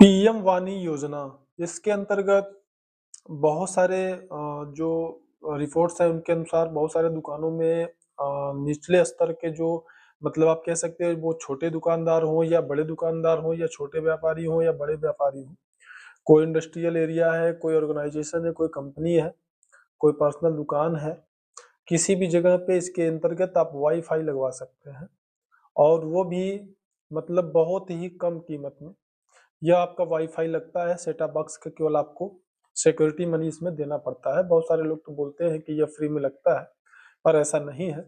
PM वानी योजना, इसके अंतर्गत बहुत सारे जो रिपोर्ट्स हैं उनके अनुसार बहुत सारे दुकानों में निचले स्तर के जो मतलब आप कह सकते हैं वो छोटे दुकानदार हों या बड़े दुकानदार हों या छोटे व्यापारी हों या बड़े व्यापारी हों, कोई इंडस्ट्रियल एरिया है, कोई ऑर्गेनाइजेशन है, कोई कंपनी है, कोई पर्सनल दुकान है, किसी भी जगह पे इसके अंतर्गत आप वाई-फाई लगवा सकते हैं और वो भी मतलब बहुत ही कम कीमत में। यह आपका वाईफ़ाई लगता है सेटअप बॉक्स का केवल आपको सिक्योरिटी मनी इसमें देना पड़ता है। बहुत सारे लोग तो बोलते हैं कि यह फ्री में लगता है, पर ऐसा नहीं है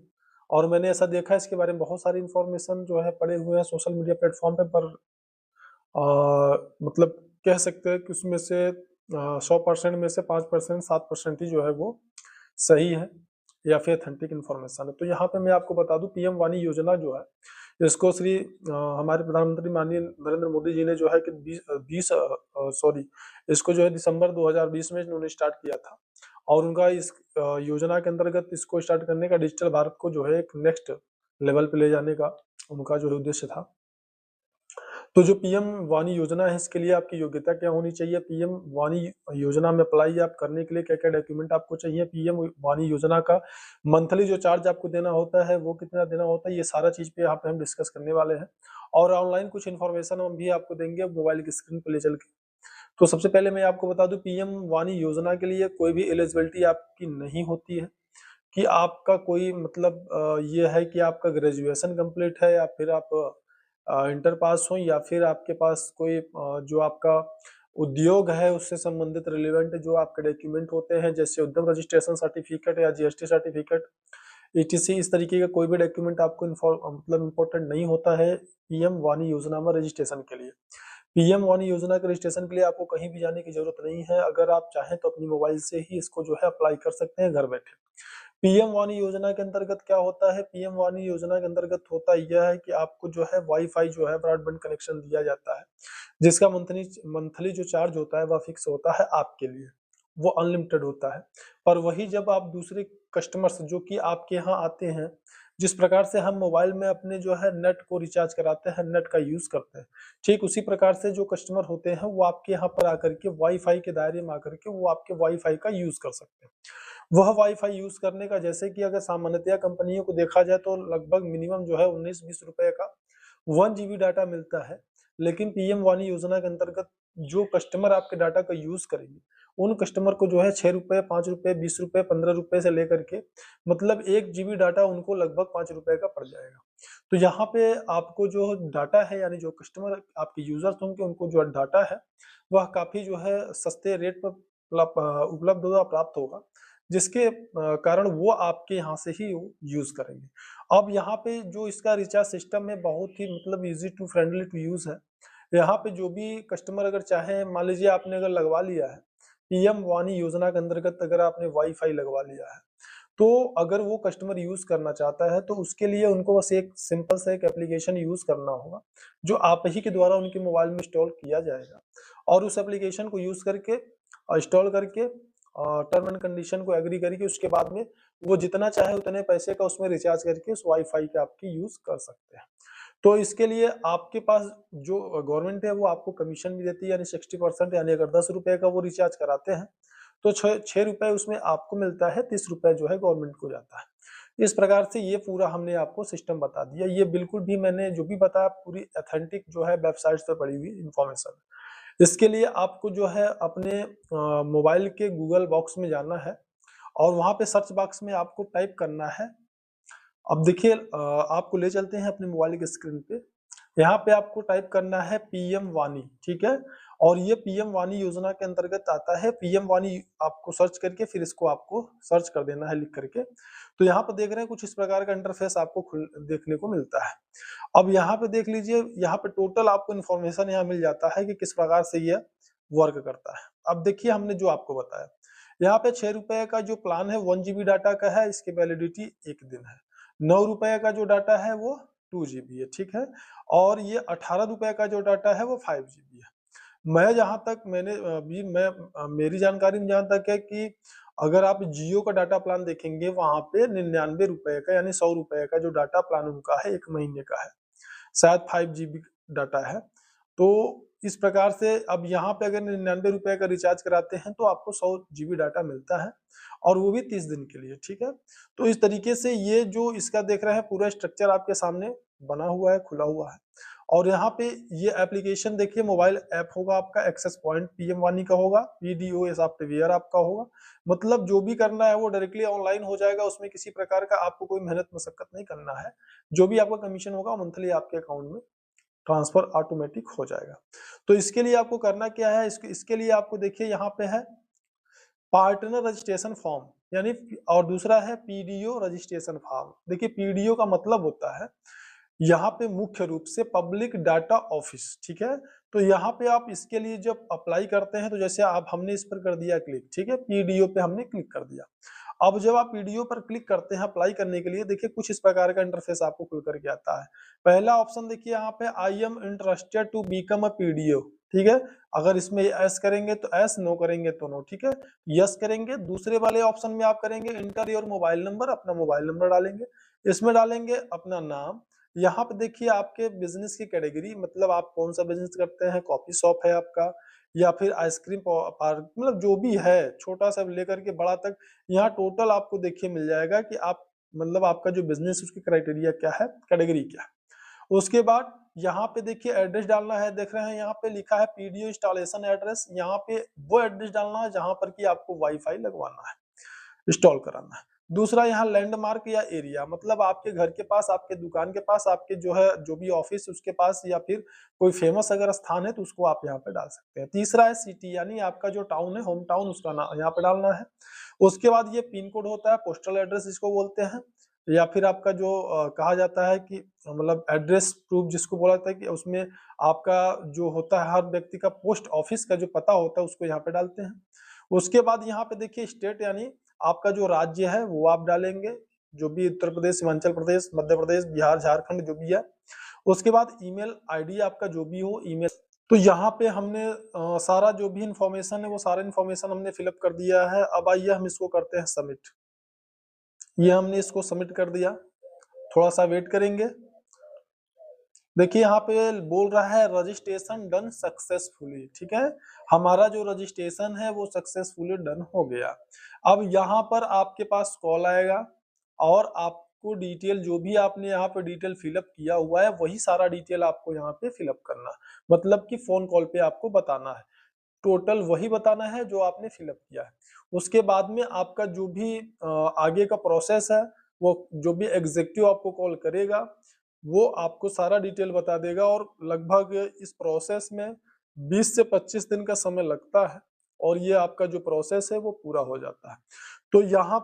और मैंने ऐसा देखा है इसके बारे में बहुत सारी इन्फॉर्मेशन जो है पड़े हुए हैं सोशल मीडिया प्लेटफ़ॉर्म पे पर मतलब कह सकते हैं कि उसमें से 100% में से 5% 7% ही जो है वो सही है या फिर ऑथेंटिक इन्फॉर्मेशन है। तो यहाँ पे मैं आपको बता दूँ पीएम वानी योजना जो है, इसको हमारे प्रधानमंत्री माननीय नरेंद्र मोदी जी ने जो है कि 20 सॉरी इसको जो है दिसंबर 2020 में इन्होंने स्टार्ट किया था और उनका इस योजना के अंतर्गत इसको स्टार्ट करने का डिजिटल भारत को जो है एक नेक्स्ट लेवल पे ले जाने का उनका जो है उद्देश्य था। तो जो पीएम वानी योजना है इसके लिए आपकी योग्यता क्या होनी चाहिए? पीएम वानी योजना में अप्लाई आप करने के लिए क्या-क्या डॉक्यूमेंट आपको चाहिए? पीएम वानी योजना का मंथली जो चार्ज आपको देना होता है वो कितना देना होता है? ये सारा चीज़ पे यहाँ पे हम डिस्कस करने वाले हैं और ऑनलाइन कुछ इन्फॉर्मेशन हम भी आपको देंगे मोबाइल की स्क्रीन पे ले चल के। तो सबसे पहले मैं आपको बता दूँ पीएम वानी योजना के लिए कोई भी एलिजिबिलिटी आपकी नहीं होती है कि आपका कोई मतलब ये है कि आपका ग्रेजुएशन कंप्लीट है या फिर आप इंटर पास हो या फिर आपके पास कोई जो आपका उद्योग है उससे संबंधित रिलेवेंट जो आपके डॉक्यूमेंट होते हैं जैसे उद्यम रजिस्ट्रेशन सर्टिफिकेट या जीएसटी सर्टिफिकेट ईटीसी इस तरीके का कोई भी डॉक्यूमेंट आपको मतलब इम्पोर्टेंट नहीं होता है पीएम वानी योजना में रजिस्ट्रेशन के लिए। पीएम वानी योजना के रजिस्ट्रेशन के लिए आपको कहीं भी जाने की जरूरत नहीं है। अगर आप चाहें तो अपनी मोबाइल से ही इसको जो है अप्लाई कर सकते हैं घर बैठे। पीएम वानी योजना के अंतर्गत क्या होता है? पीएम वानी योजना के अंतर्गत होता यह है कि आपको जो है वाई-फाई जो है ब्रॉडबैंड कनेक्शन दिया जाता है, जिसका मंथली जो चार्ज होता है वह फिक्स होता है आपके लिए, वो अनलिमिटेड होता है। पर वही जब आप दूसरे कस्टमर्स जो कि आपके यहाँ आते हैं, जिस प्रकार से हम मोबाइल में अपने जो है नेट को रिचार्ज कराते हैं, नेट का यूज़ करते हैं, ठीक उसी प्रकार से जो कस्टमर होते हैं वो आपके यहाँ पर आकर के वाई-फाई के दायरे में आकर के वो आपके वाई-फाई का यूज़ कर सकते हैं। वह वाई-फाई यूज़ करने का जैसे कि अगर सामान्यतया कंपनियों को देखा जाए तो लगभग मिनिमम जो है 19-20 रुपए का 1 जीबी डाटा मिलता है। लेकिन पीएम वानी योजना के अंतर्गत जो कस्टमर आपके डाटा का यूज़ करेंगे, उन कस्टमर को जो है ₹6, ₹5, ₹20, ₹15 से लेकर के मतलब 1 जीबी डाटा उनको लगभग ₹5 का पड़ जाएगा। तो यहाँ पे आपको जो डाटा है यानी जो कस्टमर आपके यूज़र्स होंगे उनको जो डाटा है, वह काफ़ी जो है सस्ते रेट पर उपलब्ध होगा, प्राप्त होगा। जिसके कारण वो आपके यहाँ से ही यूज़ करेंगे। अब यहाँ पे जो इसका रिचार्ज सिस्टम है बहुत ही मतलब easy to friendly to use है। यहाँ पे जो भी कस्टमर अगर चाहे मान लीजिए आपने अगर लगवा लिया है, पीएम वानी योजना के अंतर्गत अगर आपने वाई-फाई लगवा लिया है, तो अगर वो कस्टमर यूज़ करना चाहता है तो उसके लिए उनको बस एक सिंपल सा एक एप्लीकेशन यूज़ करना होगा, जो आप ही के द्वारा उनके मोबाइल में इंस्टॉल किया जाएगा और उस एप्लीकेशन को यूज़ करके इंस्टॉल करके टर्म एंड कंडीशन को एग्री करके उसके बाद में वो जितना चाहे उतने पैसे का उसमें रिचार्ज करके उस वाई-फाई का आपकी यूज़ कर सकते हैं। तो इसके लिए आपके पास जो गवर्नमेंट है वो आपको कमीशन भी देती है यानी 60% यानी अगर ₹10 का वो रिचार्ज कराते हैं, तो ₹6 उसमें आपको मिलता है, ₹30 जो है गवर्नमेंट को जाता है। इस प्रकार से ये पूरा हमने आपको सिस्टम बता दिया। ये बिल्कुल भी मैंने जो भी बताया पूरी ऑथेंटिक जो है वेबसाइट्स पे पड़ी हुई इन्फॉर्मेशन है। इसके लिए आपको जो है अपने मोबाइल के गूगल बॉक्स में जाना है और वहाँ पे सर्च बॉक्स में आपको टाइप करना है। अब देखिए आपको ले चलते हैं अपने मोबाइल की स्क्रीन पे। यहाँ पे आपको टाइप करना है पीएम वानी, ठीक है? और ये पीएम वानी योजना के अंतर्गत आता है। पीएम वानी आपको सर्च करके फिर इसको आपको सर्च कर देना है लिख करके। तो यहाँ पे देख रहे हैं कुछ इस प्रकार का इंटरफ़ेस आपको खुल देखने को मिलता है। अब यहाँ पे देख लीजिए, यहाँ पे टोटल आपको इन्फॉर्मेशन यहाँ मिल जाता है कि किस प्रकार से ये वर्क करता है। अब देखिए हमने जो आपको बताया, यहाँ पे ₹6 का जो प्लान है 1 जीबी डाटा का है, इसकी वैलिडिटी 1 दिन है। ₹9 का जो डाटा है वो 2 जीबी है, ठीक है? और ये ₹18 का जो डाटा है वो 5 जीबी है। मैं जहाँ तक मैंने अभी मैं मेरी जानकारी में जहाँ तक है कि अगर आप जियो का डाटा प्लान देखेंगे वहाँ पे ₹99 का यानी ₹100 का जो डाटा प्लान उनका है 1 महीने का है। शायद 5 जीबी डाटा है। तो इस प्रकार से अब यहाँ पे अगर 99 रुपए का रिचार्ज कराते हैं तो आपको 100 GB डाटा मिलता है, और वो भी 30 दिन के लिए, ठीक है। तो इस तरीके से ये जो इसका देख रहे हैं पूरा स्ट्रक्चर आपके सामने बना हुआ है, खुला हुआ है। और यहाँ पे ये एप्लीकेशन देखिए, मोबाइल ऐप होगा आपका, एक्सेस पॉइंट पीएम वानी का होगा, पीडीओ सॉफ्टवेयर आपका होगा। मतलब जो भी करना है वो डायरेक्टली ऑनलाइन हो जाएगा, उसमें किसी प्रकार का आपको कोई मेहनत मशक्कत नहीं करना है। जो भी आपका कमीशन होगा मंथली आपके अकाउंट में ट्रांसफर ऑटोमेटिक हो जाएगा। तो इसके लिए आपको करना क्या है, इसके लिए आपको देखिए यहाँ पे है पार्टनर रजिस्ट्रेशन फॉर्म, यानी और दूसरा है पीडीओ रजिस्ट्रेशन फॉर्म। देखिए पीडीओ का मतलब होता है यहाँ पे मुख्य रूप से पब्लिक डाटा ऑफिस, ठीक है। तो यहाँ पे आप इसके लिए जब अप्लाई करते हैं तो जैसे आप हमने इस पर कर दिया क्लिक, ठीक है, पीडीओ पे हमने क्लिक कर दिया। अब जब आप पीडीओ पर क्लिक करते हैं अप्लाई करने के लिए, देखिए कुछ इस प्रकार का इंटरफेस आपको खुल करके आता है। पहला ऑप्शन देखिए यहाँ पे, I am interested to become a PDO, ठीक है। अगर इसमें एस करेंगे तो एस, नो करेंगे तो नो, ठीक है। यस करेंगे, दूसरे वाले ऑप्शन में आप करेंगे इंटर योर मोबाइल नंबर, अपना मोबाइल नंबर डालेंगे, इसमें डालेंगे अपना नाम। यहाँ पे देखिए आपके बिजनेस की कैटेगरी, मतलब आप कौन सा बिजनेस करते हैं, कॉफी शॉप है आपका या फिर आइसक्रीम पार्क, मतलब जो भी है छोटा सा लेकर के बड़ा तक, यहाँ टोटल आपको देखिए मिल जाएगा कि आप मतलब आपका जो बिजनेस उसकी क्राइटेरिया क्या है, कैटेगरी क्या है। उसके बाद यहाँ पे देखिए एड्रेस डालना है, देख रहे हैं यहाँ पे लिखा है पीडीओ इंस्टॉलेशन एड्रेस, यहाँ पे वो एड्रेस डालना है जहां पर कि आपको वाईफाई लगवाना है, इंस्टॉल कराना है। दूसरा यहाँ लैंडमार्क या एरिया, मतलब आपके घर के पास, आपके दुकान के पास, आपके जो है जो भी ऑफिस उसके पास, या फिर कोई फेमस अगर स्थान है तो उसको आप यहाँ पे डाल सकते हैं। तीसरा है सिटी, यानी आपका जो टाउन है, होम टाउन, उसका नाम यहाँ पे डालना है। उसके बाद ये पिन कोड होता है, पोस्टल एड्रेस जिसको बोलते हैं, या फिर आपका जो कहा जाता है कि मतलब एड्रेस प्रूफ जिसको बोला जाता है, कि उसमें आपका जो होता है हर व्यक्ति का पोस्ट ऑफिस का जो पता होता है उसको यहाँ पे डालते हैं। उसके बाद यहाँ पे देखिए स्टेट, यानी आपका जो राज्य है वो आप डालेंगे, जो भी उत्तर प्रदेश, हिमाचल प्रदेश, मध्य प्रदेश, बिहार, झारखंड जो भी है। उसके बाद ईमेल आईडी आपका जो भी हो, ईमेल। तो यहाँ पे हमने सारा जो भी इंफॉर्मेशन है वो सारा इंफॉर्मेशन हमने फिलअप कर दिया है। अब आइए हम इसको करते हैं सबमिट। ये हमने इसको सबमिट कर दिया, थोड़ा सा वेट करेंगे। देखिए यहाँ पे बोल रहा है रजिस्ट्रेशन डन सक्सेसफुली, ठीक है, हमारा जो रजिस्ट्रेशन है वो सक्सेसफुली डन हो गया। अब यहाँ पर आपके पास कॉल आएगा और आपको डिटेल, जो भी आपने यहाँ पे डिटेल फिलअप किया हुआ है वही सारा डिटेल आपको यहाँ पे फिलअप करना, मतलब कि फोन कॉल पे आपको बताना है, टोटल वही बताना है जो आपने फिलअप किया है। उसके बाद में आपका जो भी आगे का प्रोसेस है, वो जो भी एग्जीक्यूटिव आपको कॉल करेगा वो आपको सारा डिटेल बता देगा, और लगभग इस प्रोसेस में 20 से 25 दिन का समय लगता है, और ये आपका जो प्रोसेस है वो पूरा हो जाता है। तो यहाँ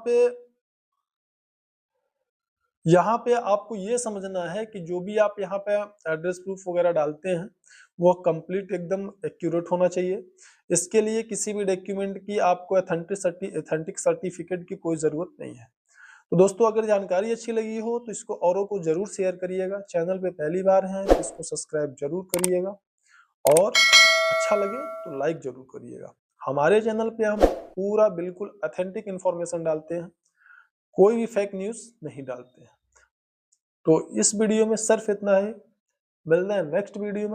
पे आपको ये समझना है कि जो भी आप यहाँ पे एड्रेस प्रूफ वगैरह डालते हैं वो कंप्लीट एकदम एक्यूरेट होना चाहिए। इसके लिए किसी भी डॉक्यूमेंट की आपको एथेंटिक सर्टिफिकेट की कोई जरूरत नहीं है। तो दोस्तों अगर जानकारी अच्छी लगी हो तो इसको औरों को जरूर शेयर करिएगा। चैनल पे पहली बार हैं तो इसको सब्सक्राइब जरूर करिएगा, और अच्छा लगे तो लाइक जरूर करिएगा। हमारे चैनल पे हम पूरा बिल्कुल ऑथेंटिक इंफॉर्मेशन डालते हैं, कोई भी फेक न्यूज नहीं डालते हैं। तो इस वीडियो में सिर्फ इतना ही, मिलते हैं नेक्स्ट वीडियो में।